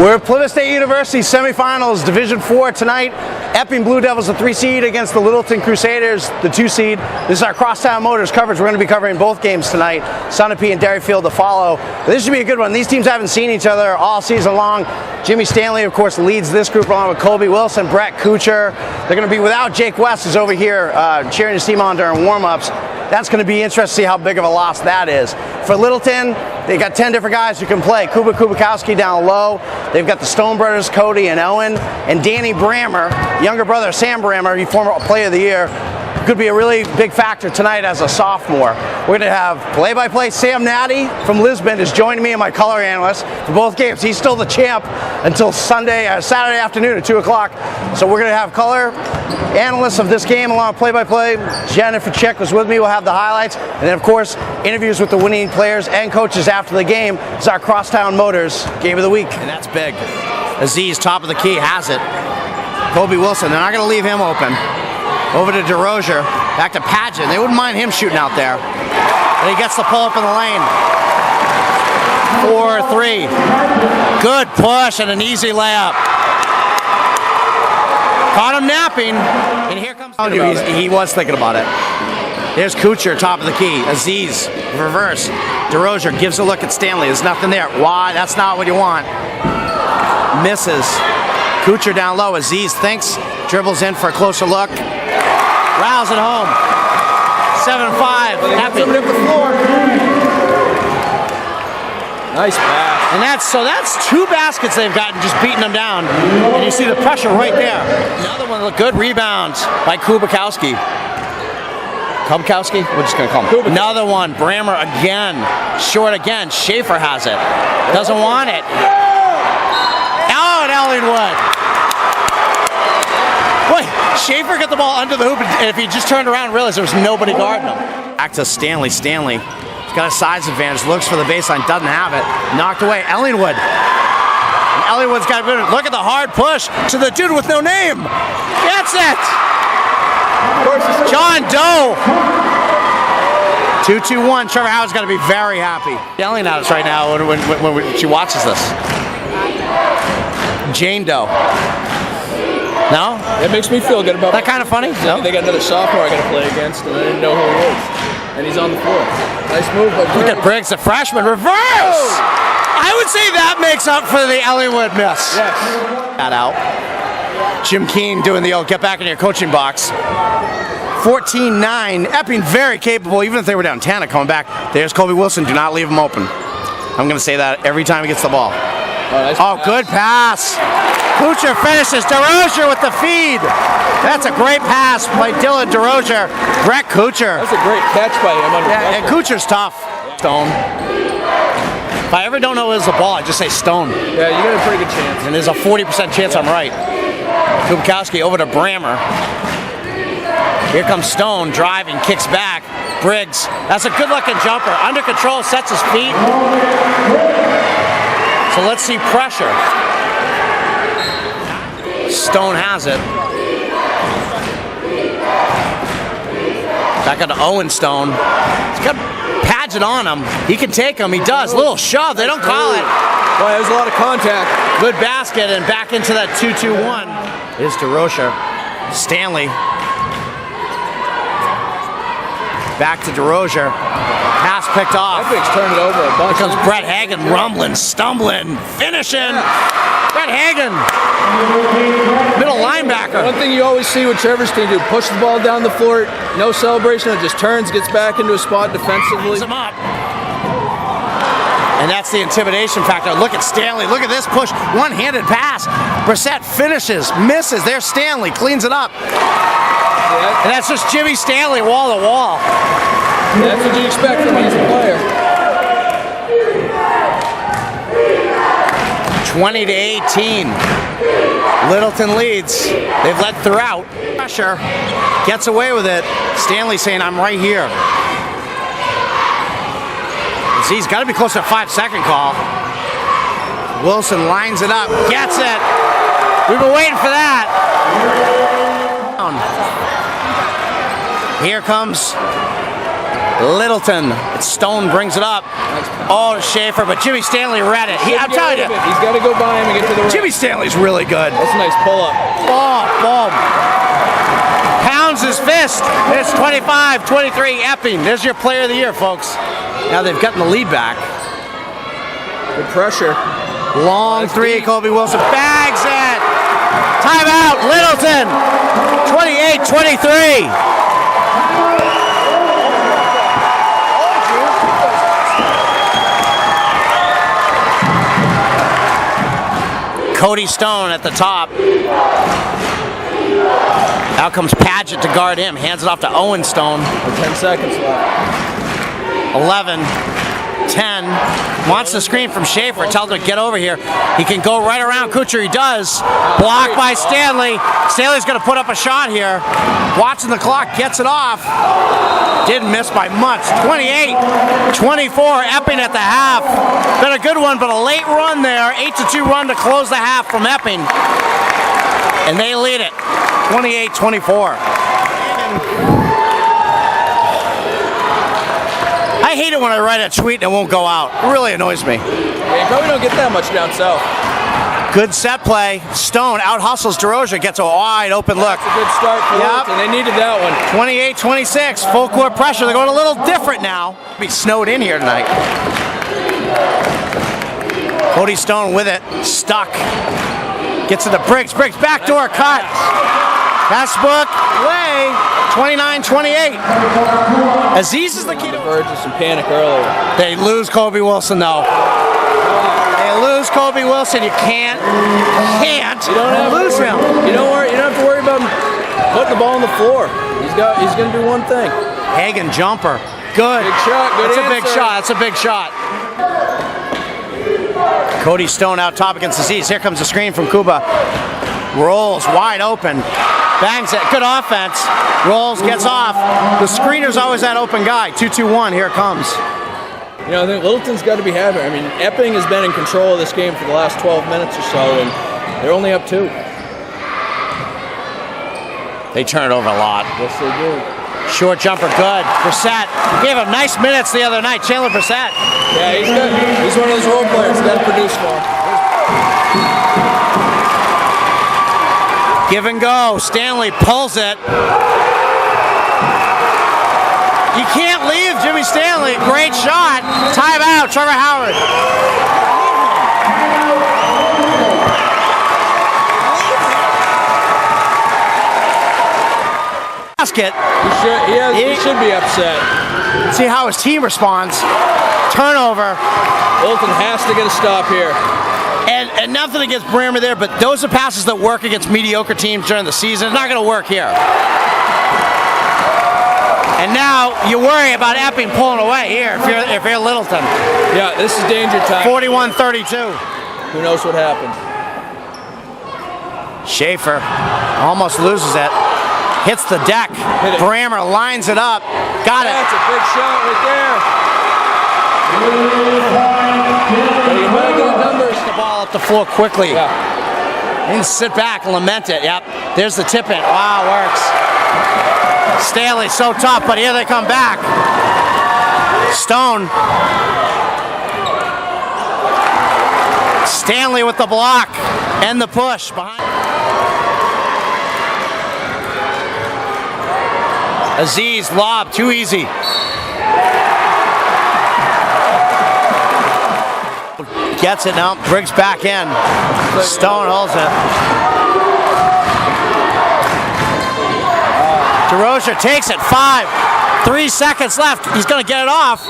We're at Plymouth State University semifinals, Division 4 tonight. Epping Blue Devils, the 3 seed, against the Littleton Crusaders, the 2 seed. This is our Crosstown Motors coverage. We're going to be covering both games tonight. Sunapee and Derryfield to follow. This should be a good one. These teams haven't seen each other all season long. Jimmy Stanley, of course, leads this group along with Colby Wilson, Brett Kuchar. They're going to be without Jake West, who's over here cheering his team on during warm-ups. That's going to be interesting to see how big of a loss that is. For Littleton, they got 10 different guys who can play. Kuba Kubikowski down low. They've got the Stone brothers, Cody and Owen, and Danny Brammer, younger brother of Sam Brammer, he former Player of the Year. Could be a really big factor tonight as a sophomore. We're going to have play-by-play Sam Natty from Lisbon is joining me and my color analyst for both games. He's still the champ until Saturday afternoon at 2 o'clock. So we're going to have color analysts of this game along with play-by-play. Jennifer Chick was with me. We'll have the highlights. And then, of course, interviews with the winning players and coaches after the game. It's our Crosstown Motors Game of the Week. And that's big. Aziz, top of the key, has it. Colby Wilson, they're not going to leave him open. Over to DeRozier, back to Padgett. They wouldn't mind him shooting out there. And he gets the pull up in the lane. 4-3. Good push and an easy layup. Caught him napping, and here comes... He was thinking about it. There's Kuchar, top of the key. Aziz, reverse. DeRozier gives a look at Stanley. There's nothing there. Why? That's not what you want. Misses. Kuchar down low. Aziz thinks, dribbles in for a closer look. Rouse it home. 7-5. Epping. Up the floor. Nice pass. And that's 2 baskets they've gotten just beating them down. And you see the pressure right there. Another one, a good rebound by Kubikowski. Kubikowski? We're just going to call him. Another one. Brammer again. Short again. Schaefer has it. Doesn't want it. Oh, and Ellingwood. Boy, Schaefer got the ball under the hoop, and if he just turned around and realized there was nobody guarding him. Back to Stanley. Stanley, he's got a size advantage, looks for the baseline, doesn't have it. Knocked away. Ellingwood. And Ellingwood's got a good look at the hard push to the dude with no name. Gets it! John Doe. 2-2-1. Trevor Howard's got to be very happy. Yelling at us right now when she watches this. Jane Doe. No? It makes me feel good about that. Kind of funny? No? They got another sophomore I got to play against, and I didn't know who he was. And he's on the floor. Nice move by Briggs. Look at Briggs, the freshman. Reverse! Oh. I would say that makes up for the Ellingwood miss. Yes. That out. Jim Keane doing the old get back in your coaching box. 14-9. Epping very capable, even if they were down 10, coming back. There's Colby Wilson. Do not leave him open. I'm going to say that every time he gets the ball. Nice pass. Good pass. Kuchar finishes. DeRozier with the feed. That's a great pass by Dylan DeRozier. Brett Kuchar. That's a great catch by him. And Kuchar's tough. Stone. If I ever don't know who's the ball, I just say Stone. Yeah, you got a pretty good chance. And there's a 40% chance I'm right. Kubikowski over to Brammer. Here comes Stone, driving, kicks back. Briggs. That's a good-looking jumper. Under control, sets his feet. So let's see pressure. Stone has it. Back out to Owen Stone. He's got Padgett on him. He can take him. He does. Little shove. They don't call it. Boy, there's a lot of contact. Good basket and back into that 2-2-1. Here's DeRozier. Stanley. Back to DeRozier. Pass picked off. Epping's turned it over a bunch. Here comes Brett Hagan rumbling, stumbling, finishing. Brett Hagan. Middle linebacker. One thing you always see with Trevor's team do, push the ball down the floor, no celebration, it just turns, gets back into a spot defensively. Lines him up. And that's the intimidation factor. Look at Stanley. Look at this push. One-handed pass. Brissett finishes, misses. There's Stanley, cleans it up. And that's just Jimmy Stanley, wall to wall. That's what you expect from him as a player. 20-18. Littleton leads. They've led throughout. Pressure. Gets away with it. Stanley saying, I'm right here. He's got to be close to a 5-second call. Wilson lines it up. Gets it. We've been waiting for that. Here comes Littleton. Stone brings it up. Oh, Schaefer, but Jimmy Stanley read it. I'm telling you. He's got to go by him and get to the right. Jimmy Stanley's really good. That's a nice pull-up. Oh, boom. Pounds his fist. It's 25-23 Epping. There's your player of the year, folks. Now they've gotten the lead back. Good pressure. Long three, Kobe Wilson bags it. Timeout, Littleton. 28-23. Cody Stone at the top. Out comes Padgett to guard him. Hands it off to Owen Stone. 10 seconds left. 11, 10. Wants the screen from Schaefer. Tells him to get over here. He can go right around Kuchar. He does. Blocked by Stanley. Stanley's going to put up a shot here. Watching the clock. Gets it off. Didn't miss by much. 28-24. Epping at the half. Been a good one, but a late run there. 8-2 run to close the half from Epping. And they lead it. 28-24. I hate it when I write a tweet and it won't go out. It really annoys me. Yeah, you probably don't get that much down south. Good set play. Stone out hustles DeRozier, gets a wide open look. That's a good start for Littleton. They needed that one. 28-26, full court pressure. They're going a little different now. Be snowed in here tonight. Cody Stone with it, stuck. Gets it to Briggs. Briggs backdoor cut. Passbook way. 29-28. Aziz is the key to verge of some panic earlier. They lose Kobe Wilson though. They lose Kobe Wilson. You can't lose him. You don't have to worry about him putting the ball on the floor. He's going to do one thing. Hagen jumper. Good. Big shot. Good That's answer. a big shot. That's a big shot. Cody Stone out top against Aziz. Here comes the screen from Kuba. Rolls wide open. Bangs it. Good offense. Rolls, gets off. The screener's always that open guy. 2-2-1. Here it comes. You know, I think Littleton's got to be happy. I mean, Epping has been in control of this game for the last 12 minutes or so, and they're only up 2. They turn it over a lot. Yes, they do. Short jumper, good. Brissett gave him nice minutes the other night. Chandler Brissett. Yeah, he's good. He's one of those role players. He's got to produce for him. Give and go. Stanley pulls it. You can't leave Jimmy Stanley. Great shot. Timeout, Trevor Howard. Basket. He should be upset. See how his team responds. Turnover. Littleton has to get a stop here. And nothing against Brammer there, but those are passes that work against mediocre teams during the season. It's not going to work here. And now you worry about Epping pulling away here if you're Littleton. Yeah, this is danger time. 41-32. Who knows what happens? Schaefer almost loses it. Hits the deck. Brammer lines it up. Got it. That's a big shot right there. You might get numbers. The ball up the floor quickly. Yeah. And sit back and lament it. Yep. There's the tip in. Wow, works. Stanley so tough, but here they come back. Stone. Stanley with the block and the push behind. Aziz lob, too easy. Gets it now, Briggs back in. Stone holds it. DeRozier takes it, 5, 3 seconds left. He's gonna get it off.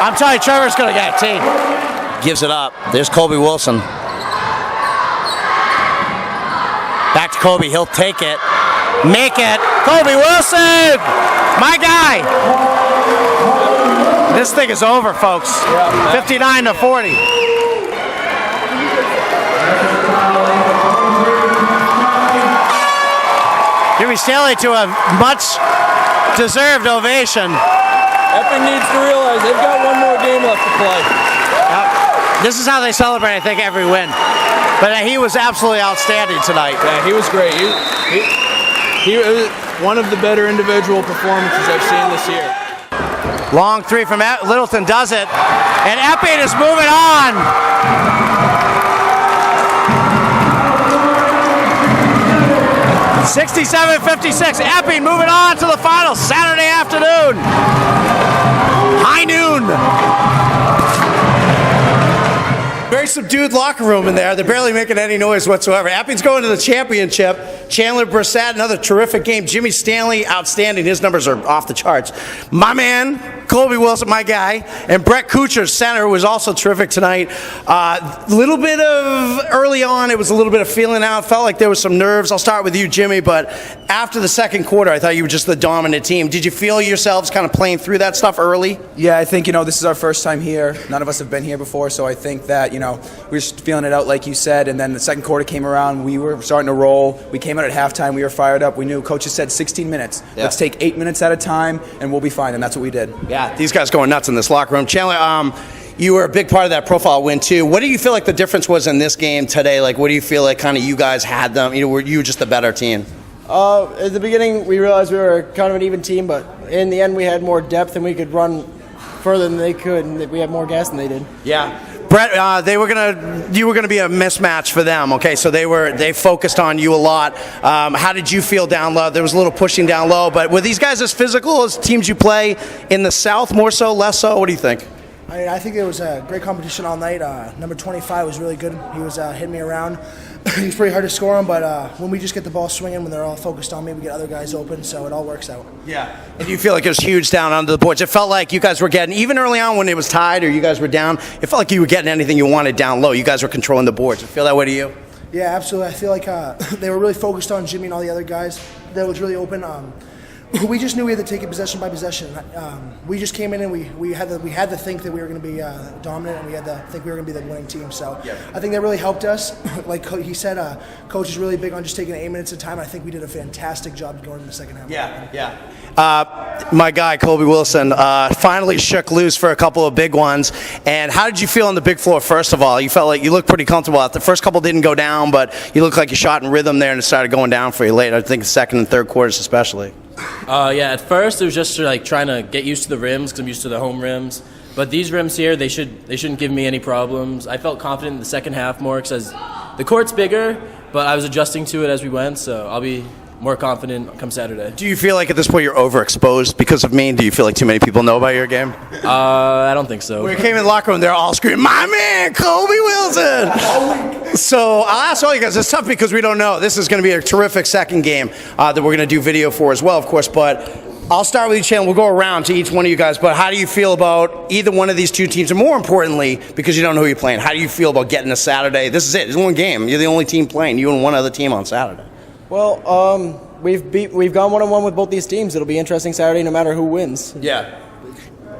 I'm telling you, Trevor's gonna get it, team. Gives it up, there's Kobe Wilson. Back to Kobe, he'll take it. Make it, Kobe Wilson! My guy! This thing is over, folks. 59-40. Jimmy Stanley to a much-deserved ovation. Epping needs to realize they've got one more game left to play. This is how they celebrate, I think, every win. But he was absolutely outstanding tonight. Yeah, he was great. It was one of the better individual performances I've seen this year. Long three from Littleton does it, and Epping is moving on. 67-56, Epping moving on to the finals Saturday afternoon. High noon. Very subdued locker room in there. They're barely making any noise whatsoever. Epping's going to the championship. Chandler Brissett, another terrific game. Jimmy Stanley, outstanding. His numbers are off the charts. My man, Colby Wilson, my guy, and Brett Kuchar, center, was also terrific tonight. Little bit of, early on, it was a little bit of feeling out. Felt like there was some nerves. I'll start with you, Jimmy, but after the second quarter, I thought you were just the dominant team. Did you feel yourselves kind of playing through that stuff early? Yeah, I think, this is our first time here. None of us have been here before, so I think that, we were just feeling it out like you said, and then the second quarter came around. We were starting to roll. We came out at halftime. We were fired up. We knew coaches said 16 minutes. Yeah. Let's take 8 minutes at a time, and we'll be fine, and that's what we did. Yeah, these guys going nuts in this locker room. Chandler, you were a big part of that profile win, too. What do you feel like the difference was in this game today? Like, what do you feel like kind of you guys had them? Were you just a better team? At the beginning, we realized we were kind of an even team, but in the end, we had more depth and we could run further than they could, and we had more gas than they did. Yeah. Brett, you were gonna be a mismatch for them. Okay, so they focused on you a lot. How did you feel down low? There was a little pushing down low, but were these guys as physical as teams you play in the South? More so, less so? What do you think? I think it was a great competition all night. Number 25 was really good. He was hitting me around. He was pretty hard to score him, but when we just get the ball swinging, when they're all focused on me, we get other guys open, so it all works out. Yeah. And you feel like it was huge down under the boards? It felt like you guys were getting, even early on when it was tied or you guys were down, it felt like you were getting anything you wanted down low. You guys were controlling the boards. You feel that way to you? Yeah, absolutely. I feel like they were really focused on Jimmy and all the other guys. That was really open. We just knew we had to take it possession by possession. We just came in and we had to think that we were going to be dominant, and we had to think we were going to be the winning team. So yeah. I think that really helped us. Like he said, coach is really big on just taking 8 minutes at a time. I think we did a fantastic job going in the second half. Yeah. My guy Colby Wilson finally shook loose for a couple of big ones. And how did you feel on the big floor? First of all, you felt like you looked pretty comfortable out. The first couple didn't go down, but you looked like you shot in rhythm there, and it started going down for you later. I think the second and third quarters especially. Yeah, at first it was just like trying to get used to the rims because I'm used to the home rims. But these rims here, they shouldn't give me any problems. I felt confident in the second half more because the court's bigger, but I was adjusting to it as we went, so I'll be more confident come Saturday. Do you feel like at this point you're overexposed because of me? Do you feel like too many people know about your game? I don't think so. When we came in the locker room, they're all screaming, "My man, Colby Wilson!" So I'll ask all you guys. It's tough because we don't know. This is going to be a terrific second game that we're going to do video for as well, of course. But I'll start with each channel. We'll go around to each one of you guys. But how do you feel about either one of these two teams? And more importantly, because you don't know who you're playing, how do you feel about getting to Saturday? This is it. It's one game. You're the only team playing. You and one other team on Saturday. Well, we've gone 1-1 with both these teams. It'll be interesting Saturday, no matter who wins. Yeah.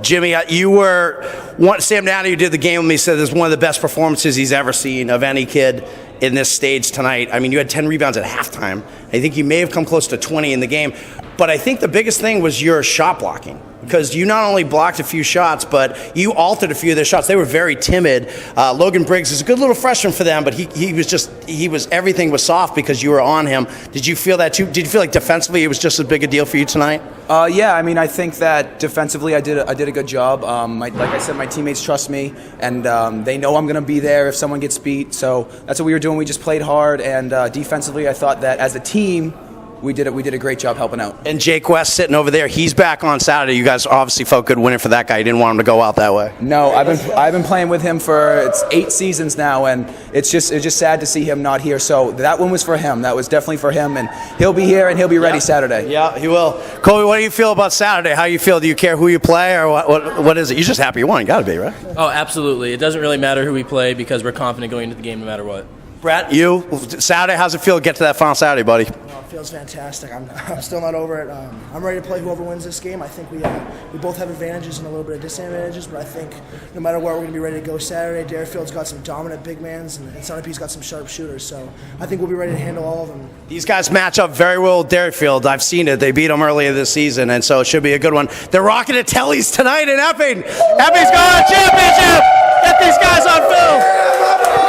Jimmy, Sam Downey, who did the game with me, said this is one of the best performances he's ever seen of any kid in this stage tonight. I mean, you had 10 rebounds at halftime. I think you may have come close to 20 in the game. But I think the biggest thing was your shot blocking, because you not only blocked a few shots, but you altered a few of their shots. They were very timid. Logan Briggs is a good little freshman for them, but everything was soft because you were on him. Did you feel that too? Did you feel like defensively it was just as big a deal for you tonight? Yeah, I mean, I think that defensively I did a good job. Like I said, my teammates trust me, and they know I'm going to be there if someone gets beat. So that's what we were doing. We just played hard, and defensively I thought that as a team, we did a great job helping out. And Jake West sitting over there, he's back on Saturday. You guys obviously felt good winning for that guy. You didn't want him to go out that way. No, I've been playing with him for 8 seasons now, and it's just sad to see him not here. So that one was for him. That was definitely for him, and he'll be here and he'll be ready Saturday. Yeah, he will. Colby, what do you feel about Saturday? How you feel? Do you care who you play, or what is it? You're just happy you won. You got to be, right? Oh, absolutely. It doesn't really matter who we play because we're confident going into the game no matter what. Brett, you, Saturday, how's it feel to get to that final Saturday, buddy? Oh, it feels fantastic. I'm still not over it. I'm ready to play whoever wins this game. I think we both have advantages and a little bit of disadvantages, but I think no matter what, we're going to be ready to go Saturday. Deerfield's got some dominant big mans, and Sunapee's got some sharp shooters, so I think we'll be ready to handle all of them. These guys match up very well with Deerfield. I've seen it. They beat them earlier this season, and so it should be a good one. They're rocking at Telly's tonight in Epping. Epping's going to championship! Get these guys on film!